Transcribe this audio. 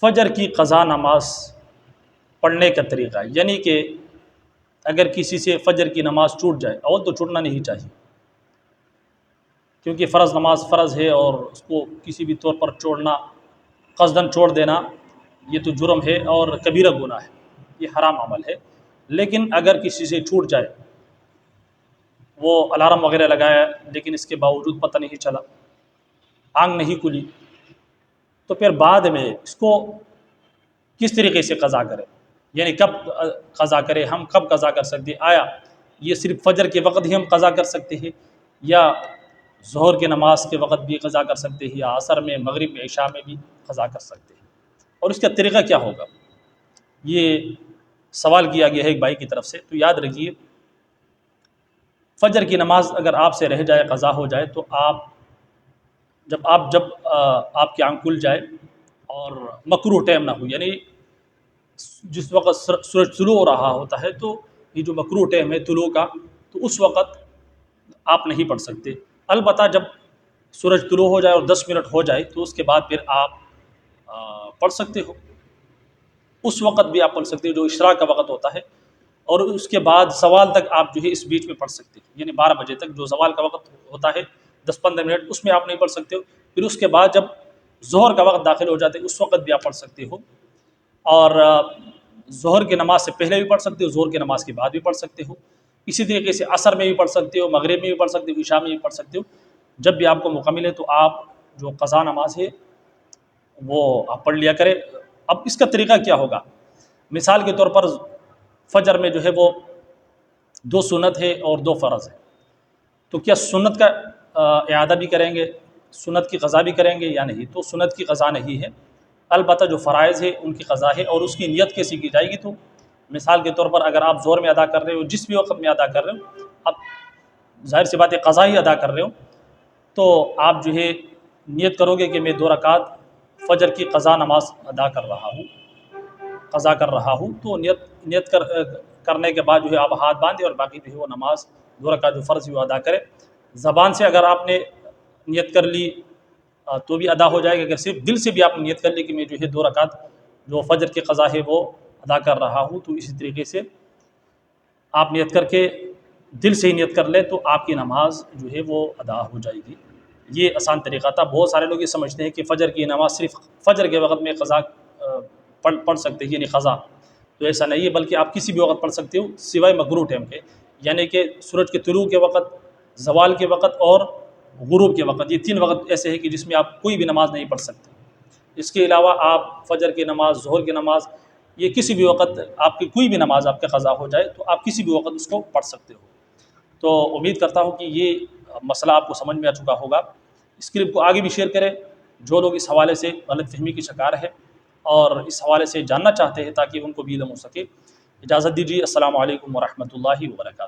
فجر کی قضا نماز پڑھنے کا طریقہ، یعنی کہ اگر کسی سے فجر کی نماز چھوٹ جائے، اول تو چھوٹنا نہیں چاہیے، کیونکہ فرض نماز فرض ہے اور اس کو کسی بھی طور پر چھوڑنا، قصداً چھوڑ دینا، یہ تو جرم ہے اور کبیرہ گناہ ہے، یہ حرام عمل ہے۔ لیکن اگر کسی سے چھوٹ جائے، وہ الارم وغیرہ لگایا لیکن اس کے باوجود پتہ نہیں چلا، آنکھ نہیں کھلی، تو پھر بعد میں اس کو کس طریقے سے قضا کرے، یعنی کب قضا کرے، ہم کب قضا کر سکتے ہیں؟ آیا یہ صرف فجر کے وقت ہی ہم قضا کر سکتے ہیں، یا ظہر کی نماز کے وقت بھی قضا کر سکتے ہیں، یا عصر میں، مغرب میں، عشاء میں بھی قضا کر سکتے ہیں، اور اس کا طریقہ کیا ہوگا؟ یہ سوال کیا گیا ہے ایک بھائی کی طرف سے۔ تو یاد رکھیے، فجر کی نماز اگر آپ سے رہ جائے، قضا ہو جائے، تو جب آپ کی آنکھ کھل جائے اور مکروہ ٹائم نہ ہو، یعنی جس وقت سورج طلوع ہو رہا ہوتا ہے، تو یہ جو مکروہ ٹائم ہے طلوع کا، تو اس وقت آپ نہیں پڑھ سکتے۔ البتہ جب سورج طلوع ہو جائے اور 10 منٹ ہو جائے، تو اس کے بعد پھر آپ پڑھ سکتے ہو، اس وقت بھی آپ پڑھ سکتے ہو جو اشراق کا وقت ہوتا ہے، اور اس کے بعد زوال تک آپ جو ہے اس بیچ میں پڑھ سکتے ہیں، یعنی 12 بجے تک جو زوال کا وقت ہوتا ہے 10-15 منٹ، اس میں آپ نہیں پڑھ سکتے ہو۔ پھر اس کے بعد جب ظہر کا وقت داخل ہو جاتے ہے، اس وقت بھی آپ پڑھ سکتے ہو، اور ظہر کی نماز سے پہلے بھی پڑھ سکتے ہو، ظہر کی نماز کے بعد بھی پڑھ سکتے ہو، اسی طریقے سے عصر میں بھی پڑھ سکتے ہو، مغرب میں بھی پڑھ سکتے ہو، عشاء میں بھی پڑھ سکتے ہو، جب بھی آپ کو موقع ملے تو آپ جو قضا نماز ہے وہ آپ پڑھ لیا کرے۔ اب اس کا طریقہ کیا ہوگا؟ مثال کے طور پر فجر میں جو ہے وہ 2 سنت ہے اور 2 فرض ہے، تو کیا سنت کا اعادہ بھی کریں گے، سنت کی قضا بھی کریں گے یا نہیں؟ تو سنت کی قضا نہیں ہے، البتہ جو فرائض ہے ان کی قضا ہے، اور اس کی نیت کیسی کی جائے گی؟ تو مثال کے طور پر اگر آپ ظہر میں ادا کر رہے ہو، جس بھی وقت میں ادا کر رہے ہو، اب ظاہر سی بات ہے قضا ہی ادا کر رہے ہو، تو آپ جو ہے نیت کرو گے کہ میں 2 رکعت فجر کی قضا نماز ادا کر رہا ہوں، قضا کر رہا ہوں، تو نیت کرنے کے بعد جو ہے آپ ہاتھ باندھے اور باقی جو ہے وہ نماز 2 رکعت جو فرض ہے وہ ادا کرے۔ زبان سے اگر آپ نے نیت کر لی تو بھی ادا ہو جائے گا، اگر صرف دل سے بھی آپ نے نیت کر لی کہ میں جو ہے 2 رکعت جو فجر کی قضا ہے وہ ادا کر رہا ہوں، تو اسی طریقے سے آپ نیت کر کے دل سے ہی نیت کر لیں تو آپ کی نماز جو ہے وہ ادا ہو جائے گی۔ یہ آسان طریقہ تھا۔ بہت سارے لوگ یہ سمجھتے ہیں کہ فجر کی نماز صرف فجر کے وقت میں قضا پڑھ سکتے ہیں، یعنی قضا، تو ایسا نہیں ہے، بلکہ آپ کسی بھی وقت پڑھ سکتے ہو سوائے مکروہ ٹائم کے، یعنی کہ سورج کے طلوع کے وقت، زوال کے وقت اور غروب کے وقت، یہ 3 وقت ایسے ہیں کہ جس میں آپ کوئی بھی نماز نہیں پڑھ سکتے۔ اس کے علاوہ آپ فجر کی نماز، ظہر کی نماز، یہ کسی بھی وقت آپ کی کوئی بھی نماز آپ کا قضا ہو جائے تو آپ کسی بھی وقت اس کو پڑھ سکتے ہو۔ تو امید کرتا ہوں کہ یہ مسئلہ آپ کو سمجھ میں آ چکا ہوگا۔ اس کلپ کو آگے بھی شیئر کریں جو لوگ اس حوالے سے غلط فہمی کی شکار ہے اور اس حوالے سے جاننا چاہتے ہیں، تاکہ ان کو بھی علم ہو سکے۔ اجازت دیجیے، السلام علیکم ورحمۃ اللہ وبرکاتہ۔